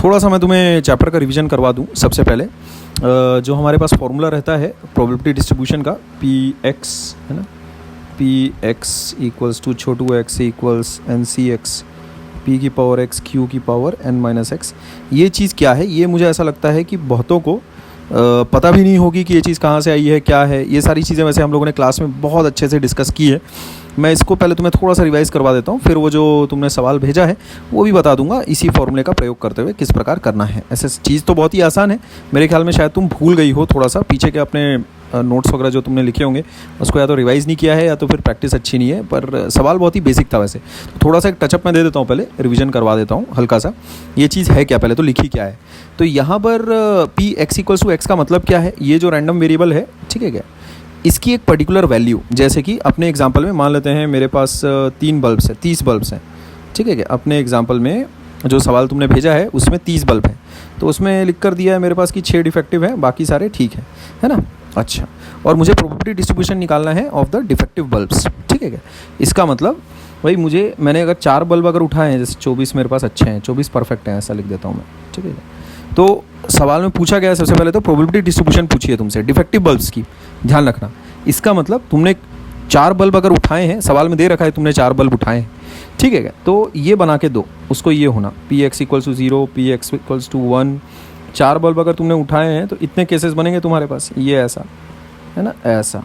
थोड़ा सा मैं तुम्हें चैप्टर का रिवीजन करवा दूं। सबसे पहले जो हमारे पास फॉर्मूला रहता है प्रोबेबिलिटी डिस्ट्रीब्यूशन का, पी एक्स है ना, पी एक्स इक्वल्स टू छोटू X equals to N C पी की पावर एक्स क्यू की पावर एन माइनस एक्स। ये चीज़ क्या है, ये मुझे ऐसा लगता है कि बहुतों को पता भी नहीं होगी कि ये चीज़ कहाँ से आई है, क्या है। ये सारी चीज़ें वैसे हम लोगों ने क्लास में बहुत अच्छे से डिस्कस की है। मैं इसको पहले तुम्हें थोड़ा सा रिवाइज़ करवा देता हूँ, फिर वो जो तुमने सवाल भेजा है वो भी बता दूंगा इसी फॉर्मूले का प्रयोग करते हुए किस प्रकार करना है। ऐसे चीज़ तो बहुत ही आसान है, मेरे ख्याल में शायद तुम भूल गई हो थोड़ा सा, पीछे के अपने नोट्स वगैरह जो तुमने लिखे होंगे उसको या तो रिवाइज़ नहीं किया है या तो फिर प्रैक्टिस अच्छी नहीं है, पर सवाल बहुत ही बेसिक था वैसे। तो थोड़ा सा एक टचअप मैं दे देता हूँ, पहले रिवीजन करवा देता हूँ हल्का सा। ये चीज़ है क्या, पहले तो लिखी क्या है। तो यहाँ पर P X equals to X का मतलब क्या है, ये जो रैंडम वेरिएबल है, ठीक है क्या, इसकी एक पर्टिकुलर वैल्यू, जैसे कि अपने एग्जाम्पल में मान लेते हैं मेरे पास 3 बल्ब्स हैं, 30 बल्ब्स हैं, ठीक है क्या। अपने एग्जाम्पल में जो सवाल तुमने भेजा है उसमें 30 बल्ब है, तो उसमें लिख कर दिया है मेरे पास कि 6 डिफेक्टिव है, बाकी सारे ठीक है ना। अच्छा, और मुझे प्रोबेबिलिटी डिस्ट्रीब्यूशन निकालना है ऑफ द डिफेक्टिव बल्ब्स, ठीक है क्या। इसका मतलब भाई मैंने अगर 4 बल्ब अगर उठाए हैं, जैसे 24 मेरे पास अच्छे हैं, 24 परफेक्ट हैं, ऐसा लिख देता हूँ मैं, ठीक है। तो सवाल में पूछा गया है सबसे पहले तो प्रोबेबिलिटी डिस्ट्रीब्यूशन पूछी है तुमसे डिफेक्टिव बल्ब्स की, ध्यान रखना। इसका मतलब तुमने 4 बल्ब अगर उठाए हैं, सवाल में दे रखा है तुमने 4 बल्ब उठाए हैं, ठीक है क्या। तो ये बना के दो, उसको ये होना P X equals to 0, P X equals to 1। 4 bulb अगर तुमने उठाए हैं तो इतने केसेस बनेंगे तुम्हारे पास, ये ऐसा है ना, ऐसा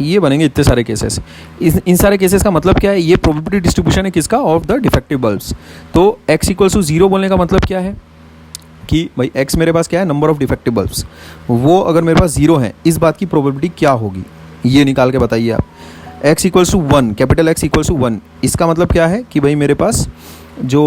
ये बनेंगे इतने सारे केसेस। इन सारे केसेस का मतलब क्या है, ये प्रोबेबिलिटी डिस्ट्रीब्यूशन है किसका, ऑफ द डिफेक्टिव बल्ब्स। तो x इक्वल्स टू 0 बोलने का मतलब क्या है कि भाई x मेरे पास क्या है, नंबर ऑफ डिफेक्टिव बल्ब्स, वो अगर मेरे पास 0 है, इस बात की प्रोबेबिलिटी क्या होगी ये निकाल के बताइए आप। x equals to 1, capital X equals to 1, इसका मतलब क्या है कि भाई मेरे पास जो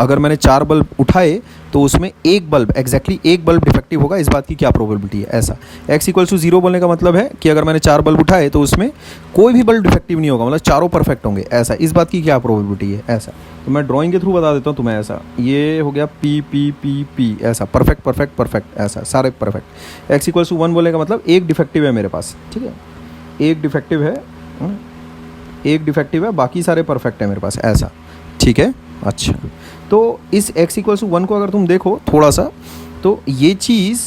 अगर मैंने 4 बल्ब उठाए तो उसमें एक बल्ब, एग्जैक्टली एक बल्ब डिफेक्टिव होगा, इस बात की क्या प्रोबेबिलिटी है, ऐसा। x इक्वल्स टू 0 बोलने का मतलब है कि अगर मैंने 4 बल्ब उठाए तो उसमें कोई भी बल्ब डिफेक्टिव नहीं होगा, मतलब चारों परफेक्ट होंगे, ऐसा। इस बात की क्या प्रोबेबिलिटी है, ऐसा। तो मैं ड्राइंग के थ्रू बता देता हूँ तुम्हें, ऐसा ये हो गया पी पी पी पी, ऐसा परफेक्ट परफेक्ट परफेक्ट, ऐसा सारे परफेक्ट। x इक्वल्स टू 1 बोलने का मतलब एक डिफेक्टिव है मेरे पास, ठीक है, एक डिफेक्टिव है, एक डिफेक्टिव है, बाकी सारे परफेक्ट है मेरे पास, ऐसा, ठीक है। अच्छा, तो इस x इक्वल्स टू 1 को अगर तुम देखो थोड़ा सा, तो ये चीज़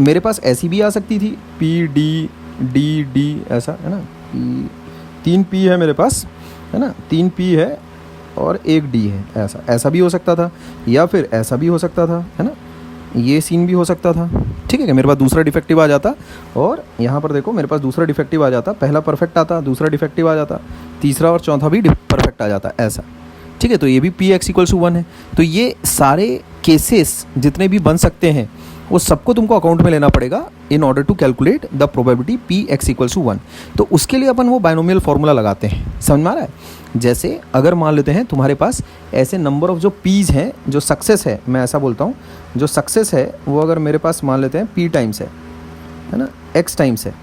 मेरे पास ऐसी भी आ सकती थी, पी डी डी डी, ऐसा है ना, 3 p है मेरे पास, है ना, 3 p है और 1 d है, ऐसा भी हो सकता था, या फिर ऐसा भी हो सकता था, है ना, ये सीन भी हो सकता था, ठीक है क्या। मेरे पास दूसरा डिफेक्टिव आ जाता, और यहाँ पर देखो मेरे पास दूसरा डिफेक्टिव आ जाता, पहला परफेक्ट आता, दूसरा डिफेक्टिव आ जाता, तीसरा और चौथा भी परफेक्ट आ जाता, ऐसा, ठीक है। तो ये भी पी एक्स इक्वल्स टू 1 है। तो ये सारे केसेस जितने भी बन सकते हैं वो सबको तुमको अकाउंट में लेना पड़ेगा in order to calculate the probability P X equals to 1। तो उसके लिए अपन वो बाइनोमियल फार्मूला लगाते हैं, समझ में आ रहा है। जैसे अगर मान लेते हैं तुम्हारे पास ऐसे नंबर ऑफ जो पीज हैं, जो सक्सेस है, मैं ऐसा बोलता हूँ, जो सक्सेस है वो अगर मेरे पास मान लेते हैं p टाइम्स है ना, x टाइम्स है,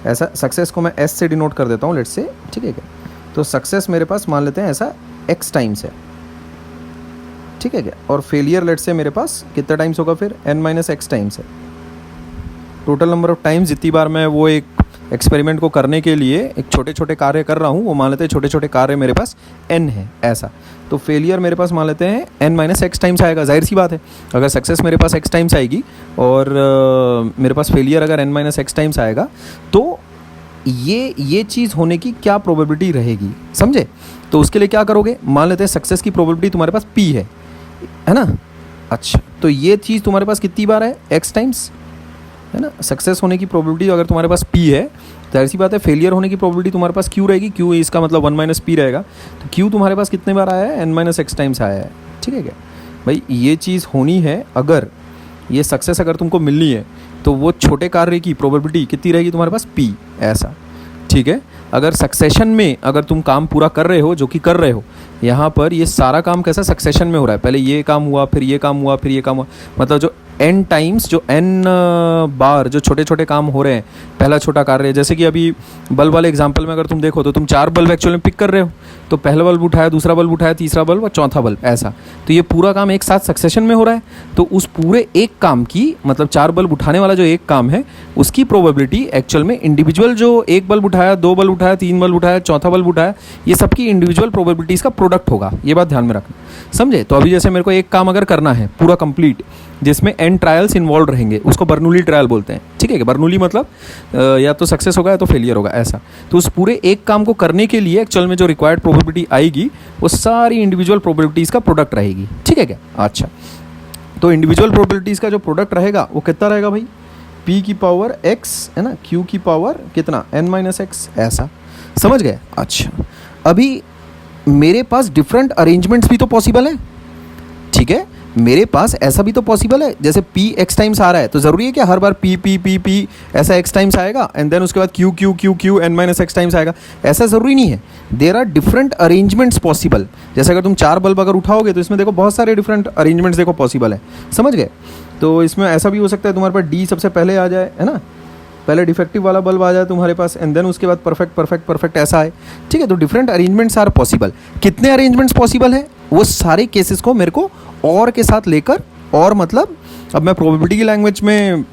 ऐसा। सक्सेस को मैं s से डिनोट कर देता हूँ, लेट्स से, ठीक है क्या। तो सक्सेस मेरे पास मान लेते हैं ऐसा x टाइम्स है, ठीक है क्या। और फेलियर लेट्स से मेरे पास कितना टाइम्स होगा फिर, n माइनस एक्स टाइम्स है। टोटल नंबर ऑफ टाइम्स जितनी बार मैं वो एक एक्सपेरिमेंट को करने के लिए एक छोटे छोटे कार्य कर रहा हूँ, वो मान लेते हैं छोटे छोटे कार्य मेरे पास n है, ऐसा। तो फेलियर मेरे पास मान लेते हैं n माइनस एक्स टाइम्स आएगा, जाहिर सी बात है। अगर सक्सेस मेरे पास x टाइम्स आएगी और मेरे पास फेलियर अगर n माइनस एक्स टाइम्स आएगा, तो ये चीज़ होने की क्या प्रोबेबिलिटी रहेगी, समझे। तो उसके लिए क्या करोगे, मान लेते हैं सक्सेस की प्रोबेबिलिटी तुम्हारे पास p है ना। अच्छा, तो ये चीज़ तुम्हारे पास कितनी बार है, x टाइम्स, है ना। सक्सेस होने की प्रोबेबिलिटी अगर तुम्हारे पास p है, तो ऐसी बात है फेलियर होने की प्रोबेबिलिटी तुम्हारे पास q रहेगी, q इसका मतलब 1 माइनस p रहेगा। तो q तुम्हारे पास कितने बार आया है, n माइनस एक्स टाइम्स आया है, ठीक है क्या भाई। ये चीज़ होनी है, अगर ये सक्सेस अगर तुमको मिलनी है तो वो छोटे कार्य की प्रोबेबिलिटी कितनी रहेगी तुम्हारे पास, p, ऐसा, ठीक है। अगर सक्सेशन में अगर तुम काम पूरा कर रहे हो, जो कि कर रहे हो, यहाँ पर ये सारा काम कैसा सक्सेशन में हो रहा है, पहले ये काम हुआ, फिर ये काम हुआ, फिर ये काम हुआ, मतलब जो n टाइम्स, जो n बार जो छोटे छोटे काम हो रहे हैं, पहला छोटा कार्य, जैसे कि अभी बल्ब वाले एग्जांपल में अगर तुम देखो तो तुम 4 बल्ब एक्चुअली में पिक कर रहे हो, तो पहला बल्ब उठाया, दूसरा बल्ब उठाया, तीसरा बल्ब और चौथा बल्ब, ऐसा। तो ये पूरा काम एक साथ सक्सेशन में हो रहा है। तो उस पूरे एक काम की, मतलब 4 बल्ब उठाने वाला जो एक काम है उसकी प्रोबेबिलिटी एक्चुअल में इंडिविजुअल जो एक बल्ब उठाया, 2 बल्ब उठाया, 3 बल्ब उठाया, चौथा बल्ब उठाया, ये सबकी इंडिविजुअल प्रोबेबिलिटीज़ का प्रोडक्ट होगा। ये बात ध्यान में रखना, समझे। तो अभी जैसे मेरे को एक काम अगर करना है पूरा कंप्लीट, जिसमें n ट्रायल्स इन्वॉल्व रहेंगे, उसको बर्नूली ट्रायल बोलते हैं, ठीक है। बर्नूली मतलब या तो सक्सेस होगा या तो फेलियर होगा, ऐसा। तो उस पूरे एक काम को करने के लिए एक्चुअल में जो रिक्वायर्ड प्रोबेबिलिटी आएगी वो सारी इंडिविजुअल प्रोबेबिलिटीज़ का प्रोडक्ट रहेगी, ठीक है क्या। अच्छा, तो इंडिविजुअल प्रोबेबिलिटीज़ का जो प्रोडक्ट रहेगा वो कितना रहेगा भाई, p की पावर x है ना, q की पावर कितना n-x, ऐसा, समझ गए। अच्छा, अभी मेरे पास डिफरेंट अरेंजमेंट्स भी तो पॉसिबल है, ठीक है। मेरे पास ऐसा भी तो पॉसिबल है, जैसे p x टाइम्स आ रहा है, तो ज़रूरी है क्या हर बार p ऐसा x टाइम्स आएगा एंड देन उसके बाद q n-x टाइम्स आएगा, ऐसा ज़रूरी नहीं है। There are different arrangements possible. जैसे अगर तुम 4 बल्ब अगर उठाओगे तो इसमें देखो बहुत सारे डिफरेंट अरेंजमेंट्स देखो पॉसिबल है, समझ गए। तो इसमें ऐसा भी हो सकता है तुम्हारे पास d सबसे पहले आ जाए, है ना, पहले डिफेक्टिव वाला बल्ब आ जाए तुम्हारे पास एंड देन उसके बाद परफेक्ट ऐसा है, ठीक है। तो डिफरेंट अरेंजमेंट्स आर पॉसिबल। कितने अरेंजमेंट्स पॉसिबल है वो सारे केसेस को मेरे को और के साथ लेकर, और मतलब अब मैं प्रोबेबिलिटी की लैंग्वेज में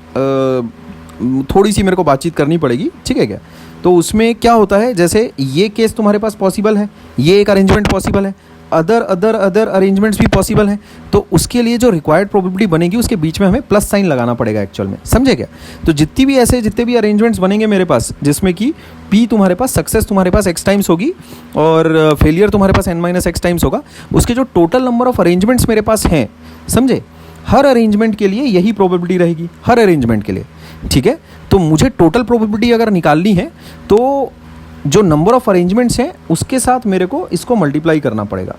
थोड़ी सी मेरे को बातचीत करनी पड़ेगी, ठीक है क्या। तो उसमें क्या होता है, जैसे ये केस तुम्हारे पास पॉसिबल है, ये एक अरेंजमेंट पॉसिबल है, अदर अरेंजमेंट्स भी पॉसिबल हैं। तो उसके लिए जो रिक्वायर्ड प्रोबेबिलिटी बनेगी उसके बीच में हमें प्लस साइन लगाना पड़ेगा एक्चुअल में, समझे क्या। तो जितने भी अरेंजमेंट्स बनेंगे मेरे पास, जिसमें कि p तुम्हारे पास सक्सेस तुम्हारे पास x टाइम्स होगी और फेलियर तुम्हारे पास n-x टाइम्स होगा, उसके जो टोटल नंबर ऑफ अरेंजमेंट्स मेरे पास हैं, समझे, हर अरेंजमेंट के लिए यही प्रोबेबिलिटी रहेगी, हर अरेंजमेंट के लिए, ठीक है। तो मुझे टोटल प्रोबेबिलिटी अगर निकालनी है तो जो नंबर ऑफ अरेंजमेंट्स हैं उसके साथ मेरे को इसको मल्टीप्लाई करना पड़ेगा,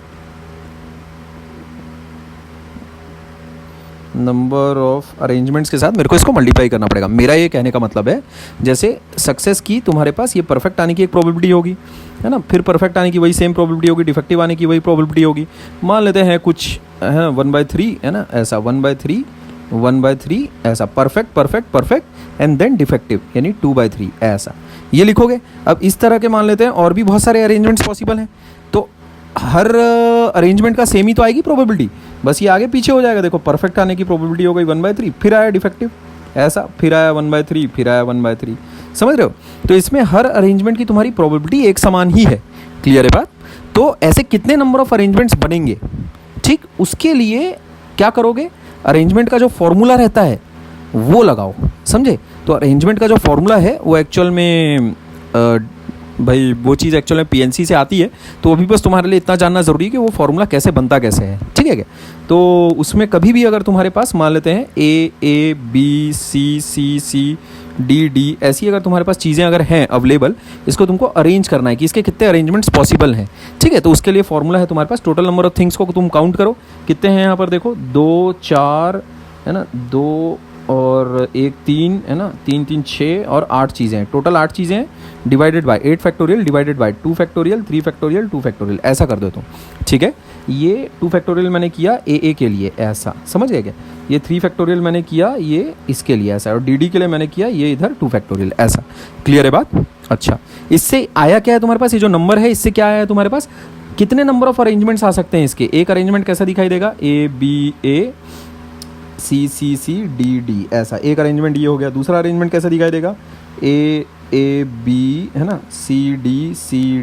नंबर ऑफ अरेंजमेंट्स के साथ मेरे को इसको मल्टीप्लाई करना पड़ेगा। मेरा ये कहने का मतलब है, जैसे सक्सेस की तुम्हारे पास ये परफेक्ट आने की एक प्रोबेबिलिटी होगी, है ना, फिर परफेक्ट आने की वही सेम प्रोबेबिलिटी होगी, डिफेक्टिव आने की वही प्रोबेबिलिटी होगी। मान लेते हैं कुछ है 1/3, है ना, ऐसा 1/3 ऐसा, परफेक्ट एंड देन डिफेक्टिव यानी 2/3 ऐसा, ये लिखोगे। अब इस तरह के मान लेते हैं और भी बहुत सारे अरेंजमेंट्स पॉसिबल हैं, तो हर अरेंजमेंट का सेम ही तो आएगी प्रोबेबिलिटी, बस ये आगे पीछे हो जाएगा। देखो परफेक्ट आने की प्रोबेबिलिटी हो गई 1/3, फिर आया डिफेक्टिव ऐसा, फिर आया 1/3, फिर आया 1/3, समझ रहे हो। तो इसमें हर अरेंजमेंट की तुम्हारी प्रोबेबिलिटी एक समान ही है, क्लियर है बात। तो ऐसे कितने नंबर ऑफ अरेंजमेंट्स बनेंगे, ठीक, उसके लिए क्या करोगे, अरेंजमेंट का जो फॉर्मूला रहता है वो लगाओ, समझे। तो अरेंजमेंट का जो फॉर्मूला है वो एक्चुअल में भाई वो चीज़ एक्चुअल में पीएनसी से आती है, तो अभी बस तुम्हारे लिए इतना जानना ज़रूरी है कि वो फॉर्मूला कैसे बनता कैसे है, ठीक है क्या। तो उसमें कभी भी अगर तुम्हारे पास मान लेते हैं ए बी सी डी ऐसी अगर तुम्हारे पास चीज़ें अगर हैं अवेलेबल, इसको तुमको अरेंज करना है कि इसके कितने अरेंजमेंट्स पॉसिबल हैं, ठीक है। तो उसके लिए फॉर्मूला है तुम्हारे पास, टोटल नंबर ऑफ थिंग्स को तुम काउंट करो, कितने हैं यहाँ पर देखो, 2 4 है ना, 2 और 1 3 है ना, 3 3 6 और 8 चीज़ें हैं, टोटल 8 चीज़ें हैं, divided by 8 factorial divided by 2 factorial 3 factorial 2 factorial, ऐसा कर दो तुम, ठीक है। ये 2 फैक्टोरियल मैंने किया ए के लिए ऐसा, समझ गए क्या। ये 3 फैक्टोरियल मैंने किया ये इसके लिए ऐसा, और डी के लिए मैंने किया ये इधर 2 फैक्टोरियल ऐसा, क्लियर है बात। अच्छा, इससे आया क्या है तुम्हारे पास, ये जो नंबर है इससे क्या आया है तुम्हारे पास, कितने नंबर ऑफ अरेंजमेंट्स आ सकते हैं इसके। एक अरेंजमेंट कैसा दिखाई देगा, A B A C D ऐसा, एक अरेंजमेंट ये हो गया। दूसरा अरेंजमेंट कैसा दिखाई देगा, ए बी है ना, सी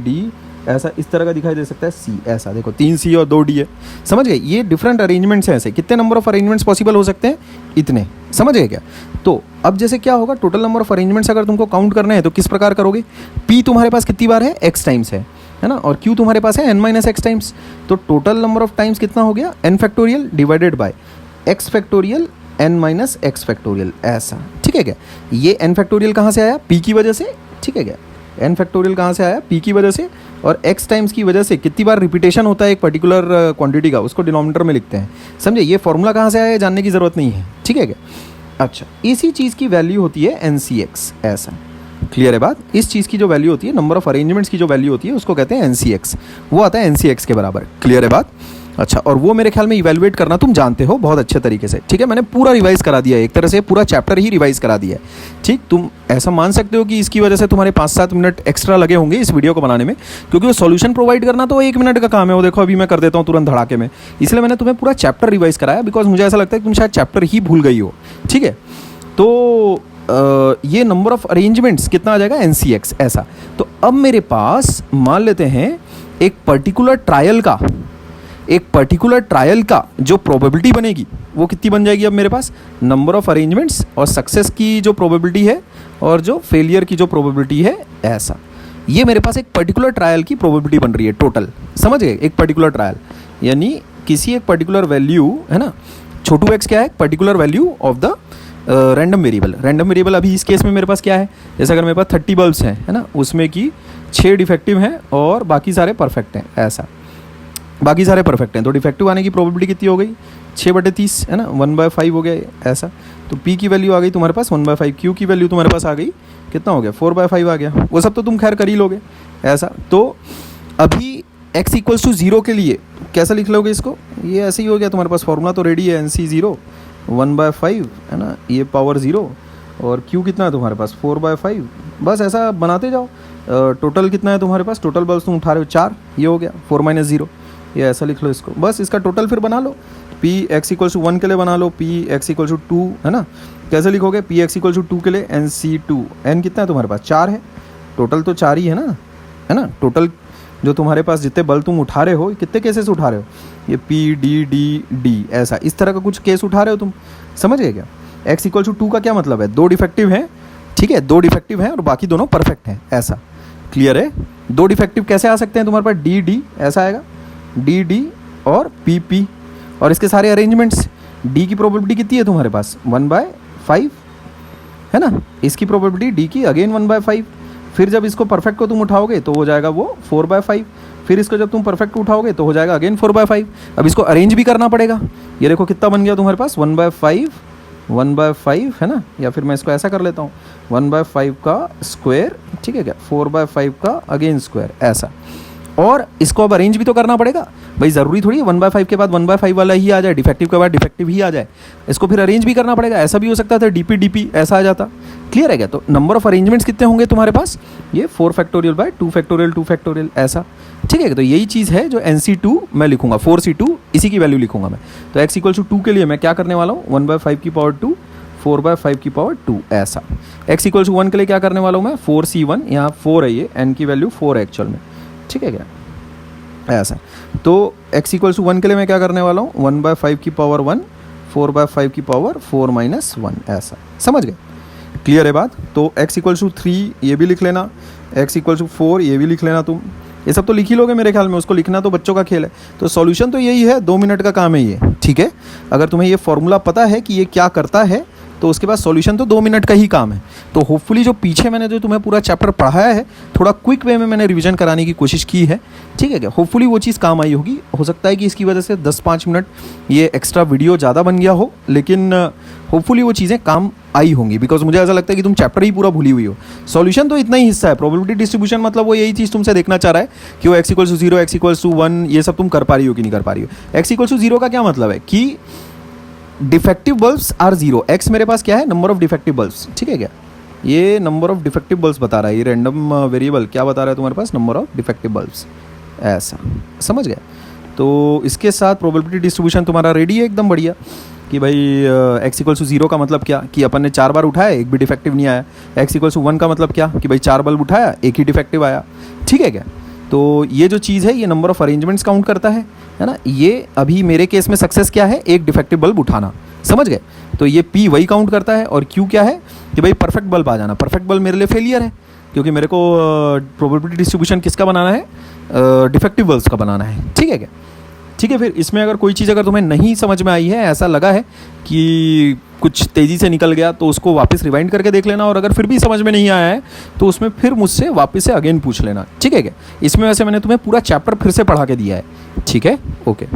डी ऐसा, इस तरह का दिखाई दे सकता है, सी ऐसा, देखो 3 सी और 2 डी है, समझ गए। ये डिफरेंट अरेंजमेंट्स हैं, ऐसे कितने नंबर ऑफ अरेंजमेंट्स पॉसिबल हो सकते हैं, इतने, समझ गए क्या। तो अब जैसे क्या होगा, टोटल नंबर ऑफ अरेंजमेंट्स अगर तुमको काउंट करना है तो किस प्रकार करोगे, पी तुम्हारे पास कितनी बार है, एक्स टाइम्स है ना, और क्यू तुम्हारे पास है n-x टाइम्स, तो टोटल नंबर ऑफ टाइम्स कितना हो गया, n factorial divided by x factorial n-x factorial ऐसा, ठीक है क्या। ये n फैक्टोरियल कहाँ से आया, p की वजह से, ठीक है क्या। n फैक्टोरियल कहाँ से आया, p की वजह से, और x टाइम्स की वजह से कितनी बार रिपीटेशन होता है एक पर्टिकुलर क्वांटिटी का, उसको डिनोमिनेटर में लिखते हैं, समझे। ये फॉर्मूला कहाँ से आया जानने की ज़रूरत नहीं है, ठीक है क्या। अच्छा, इसी चीज़ की वैल्यू होती है NCX ऐसा, क्लियर है बात। इस चीज़ की जो वैल्यू होती है, नंबर ऑफ अरेंजमेंट्स की जो वैल्यू होती है उसको कहते हैं NCX, वो आता है NCX के बराबर, क्लियर है बात। अच्छा, और वो मेरे ख्याल में इवैल्यूएट करना तुम जानते हो बहुत अच्छे तरीके से, ठीक है। मैंने पूरा रिवाइज करा दिया है, एक तरह से पूरा चैप्टर ही रिवाइज करा दिया है, ठीक। तुम ऐसा मान सकते हो कि इसकी वजह से तुम्हारे 5-7 मिनट एक्स्ट्रा लगे होंगे इस वीडियो को बनाने में, क्योंकि वो सॉल्यूशन प्रोवाइड करना तो 1 मिनट का काम है। वो देखो अभी मैं कर देता हूँ तुरंत धड़ाके में, इसलिए मैंने तुम्हें पूरा चैप्टर रिवाइज कराया, बिकॉज मुझे ऐसा लगता है कि तुम शायद चैप्टर ही भूल गई हो, ठीक है। तो ये नंबर ऑफ अरेंजमेंट्स कितना आ जाएगा, NCX ऐसा। तो अब मेरे पास मान लेते हैं एक पर्टिकुलर ट्रायल का जो प्रोबेबिलिटी बनेगी वो कितनी बन जाएगी अब मेरे पास, नंबर ऑफ अरेंजमेंट्स और सक्सेस की जो प्रोबेबिलिटी है और जो फेलियर की जो प्रोबेबिलिटी है, ऐसा। ये मेरे पास एक पर्टिकुलर ट्रायल की प्रोबेबिलिटी बन रही है टोटल, समझ गए। एक पर्टिकुलर ट्रायल यानी किसी एक पर्टिकुलर वैल्यू है ना, छोटू x क्या है, particular value of the random variable. Random variable अभी इस केस में मेरे पास क्या है, जैसे अगर मेरे पास 30 बल्ब्स हैं है ना, उसमें की 6 डिफेक्टिव हैं और बाकी सारे परफेक्ट हैं, ऐसा। बाकी सारे परफेक्ट हैं तो डिफेक्टिव आने की प्रोबेबिलिटी कितनी हो गई, 6/30 है ना, 1/5 हो गया ऐसा। तो P की वैल्यू आ गई तुम्हारे पास 1/5, Q की वैल्यू तुम्हारे पास आ गई कितना हो गया, 4/5 आ गया। वो सब तो तुम खैर कर ही लोगे ऐसा। तो अभी x = 0 के लिए कैसा लिख लोगे इसको, ये ऐसे ही हो गया तुम्हारे पास, फॉर्मूला तो रेडी है, NC0 1/5 है ना, ये पावर 0 और Q कितना है तुम्हारे पास 4/5, बस ऐसा बनाते जाओ। टोटल कितना है तुम्हारे पास, टोटल बल्ब्स तुम उठा रहे हो 4, ये हो गया 4 - 0, ये ऐसा लिख लो इसको, बस इसका टोटल फिर बना लो। Px = 1 के लिए बना लो, Px = 2 है ना, कैसे लिखोगे, Px = 2 के लिए NC2, n कितना है तुम्हारे पास 4 है, टोटल तो 4 ही है ना, टोटल जो तुम्हारे पास जितने बल्ब तुम उठा रहे हो, कितने केसेस उठा रहे हो, ये P D D D ऐसा, इस तरह का कुछ केस उठा रहे हो तुम, समझ गए क्या। x = 2 का क्या मतलब है, 2 डिफेक्टिव हैं, ठीक है, 2 डिफेक्टिव हैं और बाकी दोनों परफेक्ट हैं, ऐसा। क्लियर है। 2 डिफेक्टिव कैसे आ सकते हैं तुम्हारे पास, D D ऐसा आएगा, D D और P P, और इसके सारे अरेंजमेंट्स। D की प्रोबेबिलिटी कितनी है तुम्हारे पास 1/5 है ना, इसकी प्रोबेबिलिटी D की अगेन 1/5, फिर जब इसको परफेक्ट को तुम उठाओगे तो हो जाएगा वो 4/5, फिर इसको जब तुम परफेक्ट को उठाओगे तो हो जाएगा अगेन 4/5। अब इसको अरेंज भी करना पड़ेगा, ये देखो कितना बन गया तुम्हारे पास 1/5 है ना, या फिर मैं इसको ऐसा कर लेता हूँ 1/5 का स्क्वायर, ठीक है क्या, 4/5 का अगेन स्क्वायर, ऐसा। और इसको अब अरेंज भी तो करना पड़ेगा भाई, ज़रूरी थोड़ी है 1/5 के बाद 1/5 वाला ही आ जाए, डिफेक्टिव के बाद डिफेक्टिव ही आ जाए, इसको फिर अरेंज भी करना पड़ेगा। ऐसा भी हो सकता था DP DP ऐसा आ जाता। क्लियर है क्या। तो नंबर ऑफ अरेंजमेंट्स कितने होंगे तुम्हारे पास, ये 4 ऐसा, ठीक है। तो यही चीज़ है जो NC2 मैं लिखूंगा, 4C2 इसी की वैल्यू लिखूंगा मैं। तो x = 2 के लिए मैं क्या करने वाला हूँ, 1/5 की पावर 2, 4/5 की पावर 2 ऐसा। x = 1 के लिए क्या करने वाला हूँ मैं, 4C1, यहाँ 4 है, ये n की वैल्यू 4 है एक्चुअल में, ठीक है क्या, ऐसा। तो x = 1 के लिए मैं क्या करने वाला हूँ, 1/5 की पावर 1, 4/5 की पावर 4 - 1 ऐसा, समझ गए। क्लियर है बात। तो x = 3 ये भी लिख लेना, x = 4 ये भी लिख लेना, तुम ये सब तो लिख ही लोगे मेरे ख्याल में, उसको लिखना तो बच्चों का खेल है। तो सॉल्यूशन तो यही है, 2 मिनट का काम है ये, ठीक है। अगर तुम्हें ये फॉर्मूला पता है कि ये क्या करता है तो उसके बाद सॉल्यूशन तो 2 मिनट का ही काम है। तो होपफुली जो पीछे मैंने जो तुम्हें पूरा चैप्टर पढ़ाया है, थोड़ा क्विक वे में मैंने रिवीजन कराने की कोशिश की है, ठीक है क्या। होपफुली वो चीज़ काम आई होगी। हो सकता है कि इसकी वजह से 10-5 मिनट ये एक्स्ट्रा वीडियो ज़्यादा बन गया हो, लेकिन होपफुली वो चीज़ें काम आई होंगी, बिकॉज मुझे ऐसा लगता है कि तुम चैप्टर ही पूरा भूली हुई हो। सॉल्यूशन तो इतना ही हिस्सा है, प्रोबेबिलिटी डिस्ट्रीब्यूशन मतलब वो यही चीज़ तुमसे देखना चाह रहा है कि वो x = 0, x = 1 ये सब तुम कर पा रही हो कि नहीं कर पा रही हो। x = 0 का क्या मतलब है कि डिफेक्टिव बल्ब्स आर 0, x मेरे पास क्या है, नंबर ऑफ डिफेक्टिव बल्ब्स, ठीक है क्या, ये नंबर ऑफ डिफेक्टिव बल्ब्स बता रहा है, ये रैंडम वेरिएबल क्या बता रहा है तुम्हारे पास, नंबर ऑफ डिफेक्टिव बल्ब्स, ऐसा, समझ गए। तो इसके साथ प्रोबेबिलिटी डिस्ट्रीब्यूशन तुम्हारा रेडी है एकदम बढ़िया कि भाई x = 0 का मतलब क्या कि अपन ने 4 बार उठाया, एक भी डिफेक्टिव नहीं आया। x = 1 का मतलब क्या कि भाई 4 बल्ब उठाया, एक ही डिफेक्टिव आया, ठीक है क्या। तो ये जो चीज़ है ये नंबर ऑफ अरेंजमेंट्स काउंट करता है ना। ये अभी मेरे केस में सक्सेस क्या है, एक डिफेक्टिव बल्ब उठाना, समझ गए। तो ये P वही काउंट करता है और Q क्या है कि भाई परफेक्ट बल्ब आ जाना। परफेक्ट बल्ब मेरे लिए फेलियर है क्योंकि मेरे को प्रोबेबिलिटी डिस्ट्रीब्यूशन किसका बनाना है, डिफेक्टिव बल्ब्स का बनाना है, ठीक है क्या। ठीक है, फिर इसमें अगर कोई चीज़ अगर तुम्हें नहीं समझ में आई है, ऐसा लगा है कि कुछ तेज़ी से निकल गया, तो उसको वापस रिवाइंड करके देख लेना, और अगर फिर भी समझ में नहीं आया है तो उसमें फिर मुझसे वापस से अगेन पूछ लेना, ठीक है क्या। इसमें वैसे मैंने तुम्हें पूरा चैप्टर फिर से पढ़ा के दिया है, ठीक है, ओके।